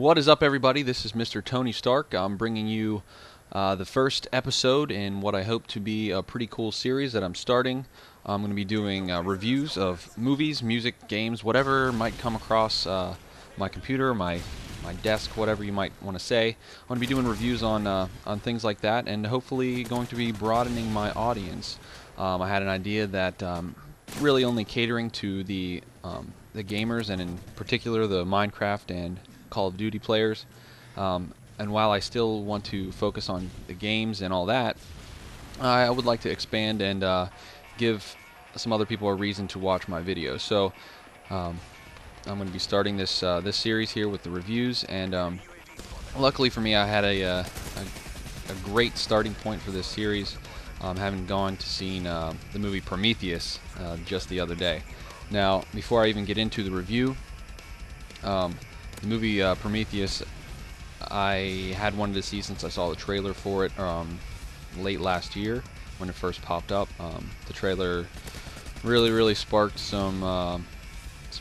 What is up, everybody? This is Mr. Tony Stark. I'm bringing you the first episode in what I hope to be a pretty cool series that I'm starting. I'm going to be doing reviews of movies, music, games, whatever might come across my computer, my desk, whatever you might want to say. I'm going to be doing reviews on things like that, and hopefully going to be broadening my audience. I had an idea that really only catering to the gamers, and in particular the Minecraft and Call of Duty players, and while I still want to focus on the games and all that, I would like to expand and give some other people a reason to watch my videos. So I'm going to be starting this series here with the reviews, and luckily for me, I had a great starting point for this series, having gone to see the movie Prometheus just the other day. Now, before I even get into the review, the movie Prometheus, I had wanted to see since I saw the trailer for it late last year when it first popped up. The trailer really sparked some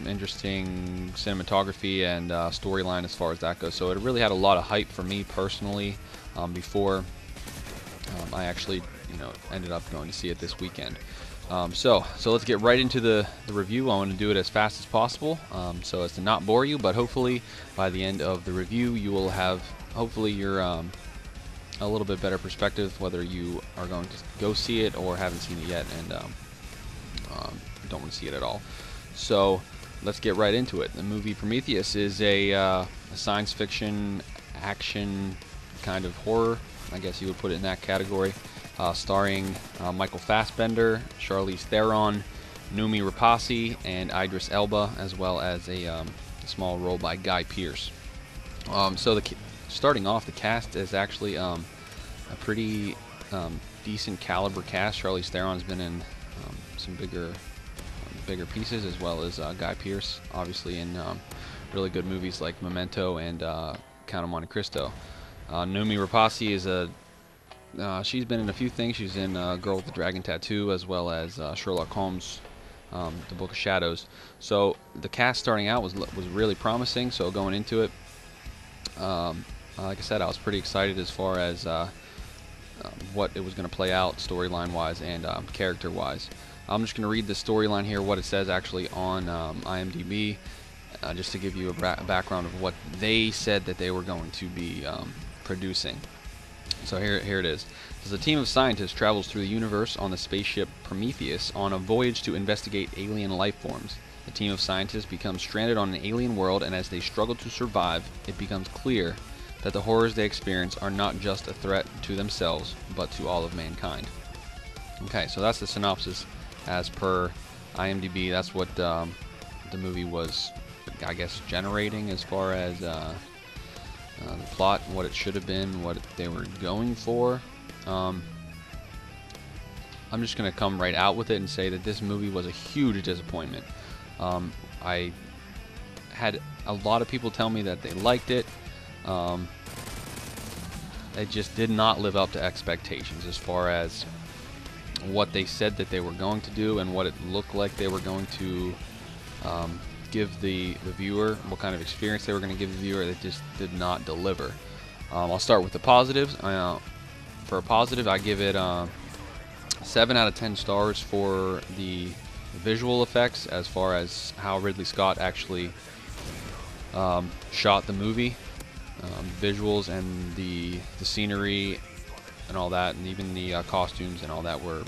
interesting cinematography and storyline as far as that goes. So it really had a lot of hype for me personally before I actually ended up going to see it this weekend. So let's get right into the review. I want to do it as fast as possible so as to not bore you, but hopefully by the end of the review you will have your a little bit better perspective, whether you are going to go see it or haven't seen it yet and don't want to see it at all. So let's get right into it. The movie Prometheus is a science fiction action kind of horror, I guess you would put it in that category. Starring Michael Fassbender, Charlize Theron, Noomi Rapace, and Idris Elba, as well as a small role by Guy Pearce. So starting off, the cast is actually a pretty decent caliber cast. Charlize Theron's been in some bigger pieces, as well as Guy Pearce, obviously in really good movies like Memento and Count of Monte Cristo. Noomi Rapace is she's been in a few things. She's in Girl with the Dragon Tattoo, as well as Sherlock Holmes, The Book of Shadows. So the cast starting out was really promising. So going into it, like I said, I was pretty excited as far as what it was going to play out storyline-wise and character-wise. I'm just going to read the storyline here, what it says actually on IMDb, just to give you a background of what they said that they were going to be producing. So here it is. As a team of scientists travels through the universe on the spaceship Prometheus on a voyage to investigate alien life forms. The team of scientists becomes stranded on an alien world, and as they struggle to survive, it becomes clear that the horrors they experience are not just a threat to themselves, but to all of mankind. Okay, so that's the synopsis as per IMDb. That's what the movie was, I guess, generating as far as the plot, what it should have been, what they were going for. I'm just going to come right out with it and say that this movie was a huge disappointment. I had a lot of people tell me that they liked it. It just did not live up to expectations as far as what they said that they were going to do and what it looked like they were going to give the viewer, what kind of experience they were going to give the viewer. They just did not deliver. I'll start with the positives. For a positive, I give it 7 out of 10 stars for the visual effects, as far as how Ridley Scott actually shot the movie. Visuals and the scenery and all that, and even the costumes and all that were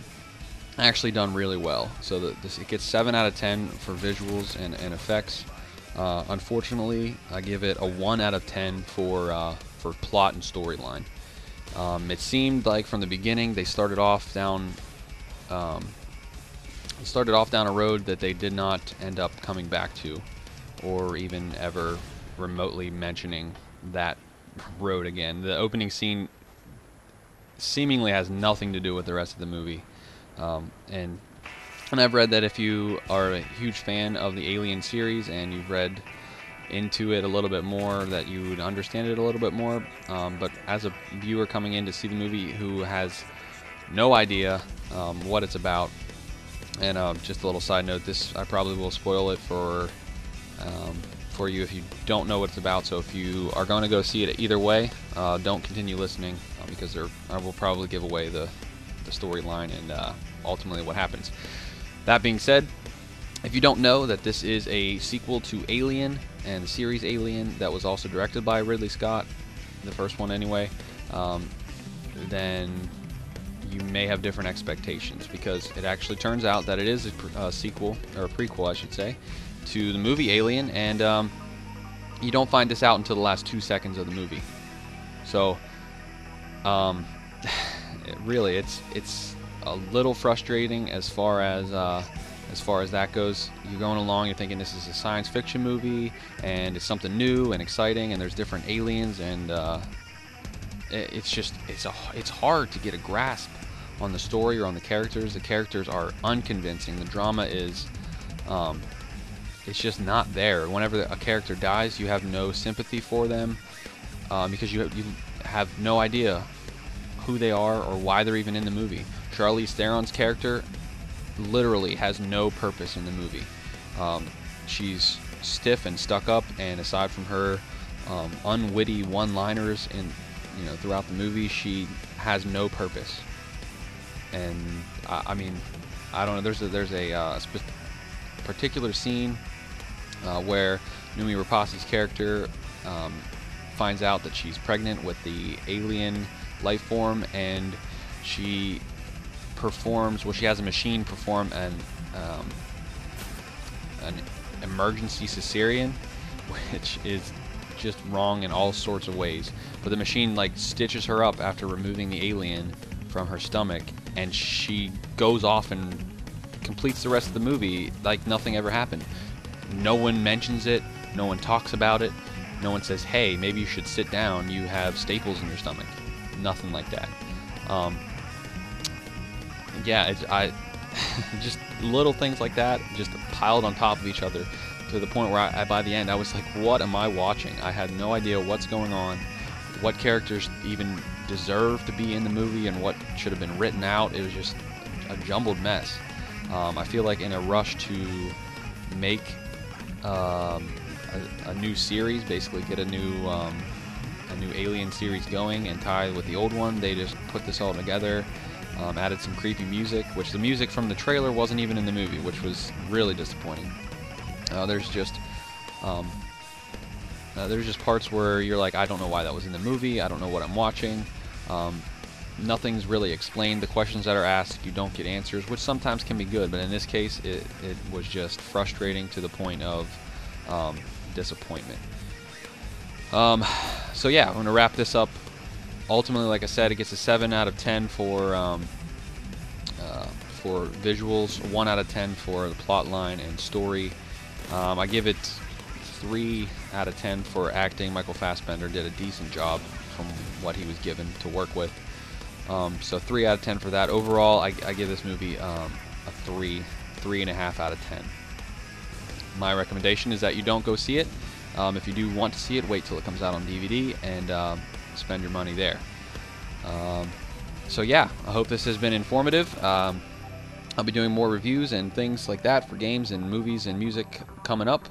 actually done really well. So it gets 7 out of 10 for visuals and effects. Unfortunately, I give it a 1 out of 10 for plot and storyline. It seemed like from the beginning they started off down a road that they did not end up coming back to, or even ever remotely mentioning that road again. The opening scene seemingly has nothing to do with the rest of the movie. And I've read that if you are a huge fan of the Alien series and you've read into it a little bit more, that you would understand it a little bit more. But as a viewer coming in to see the movie who has no idea what it's about, and just a little side note, I probably will spoil it for for you if you don't know what it's about. So if you are going to go see it either way, don't continue listening because I will probably give away the storyline and ultimately what happens. That being said, if you don't know that this is a sequel to Alien and the series Alien that was also directed by Ridley Scott, the first one anyway, then you may have different expectations, because it actually turns out that it is a sequel, or a prequel I should say, to the movie Alien, and you don't find this out until the last 2 seconds of the movie. So really it's a little frustrating as far as that goes. You're going along, you're thinking this is a science fiction movie and it's something new and exciting and there's different aliens, and it's hard to get a grasp on the story or on the characters. The characters are unconvincing. The drama is it's just not there. Whenever a character dies, you have no sympathy for them because you have no idea who they are or why they're even in the movie. Charlize Theron's character literally has no purpose in the movie. She's stiff and stuck up, and aside from her unwitty one-liners throughout the movie, she has no purpose. And I mean, I don't know. There's a particular scene where Noomi Rapace's character finds out that she's pregnant with the alien life form, and she performs. Well, she has a machine perform an emergency cesarean, which is just wrong in all sorts of ways. But the machine like stitches her up after removing the alien from her stomach, and she goes off and completes the rest of the movie like nothing ever happened. No one mentions it, no one talks about it, no one says, hey, maybe you should sit down, you have staples in your stomach. Nothing like that. Yeah, just little things like that just piled on top of each other to the point where by the end I was like, what am I watching? I had no idea what's going on, what characters even deserve to be in the movie and what should have been written out. It was just a jumbled mess. I feel like in a rush to make a new series, basically get a new Alien series going and tie with the old one, they just put this all together, added some creepy music, which the music from the trailer wasn't even in the movie, which was really disappointing. There's just parts where you're like, I don't know why that was in the movie, I don't know what I'm watching. Nothing's really explained. The questions that are asked, you don't get answers, which sometimes can be good, but in this case it was just frustrating to the point of disappointment. So yeah, I'm going to wrap this up. Ultimately, like I said, it gets a 7 out of 10 for visuals, 1 out of 10 for the plot line and story. I give it 3 out of 10 for acting. Michael Fassbender did a decent job from what he was given to work with. So 3 out of 10 for that. Overall, I give this movie a 3.5 out of 10. My recommendation is that you don't go see it. If you do want to see it, wait till it comes out on DVD and spend your money there. So yeah, I hope this has been informative. I'll be doing more reviews and things like that for games and movies and music coming up.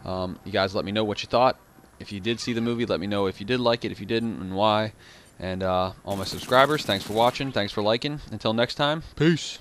You guys let me know what you thought. If you did see the movie, let me know if you did like it, if you didn't, and why. And all my subscribers, thanks for watching, thanks for liking. Until next time, peace.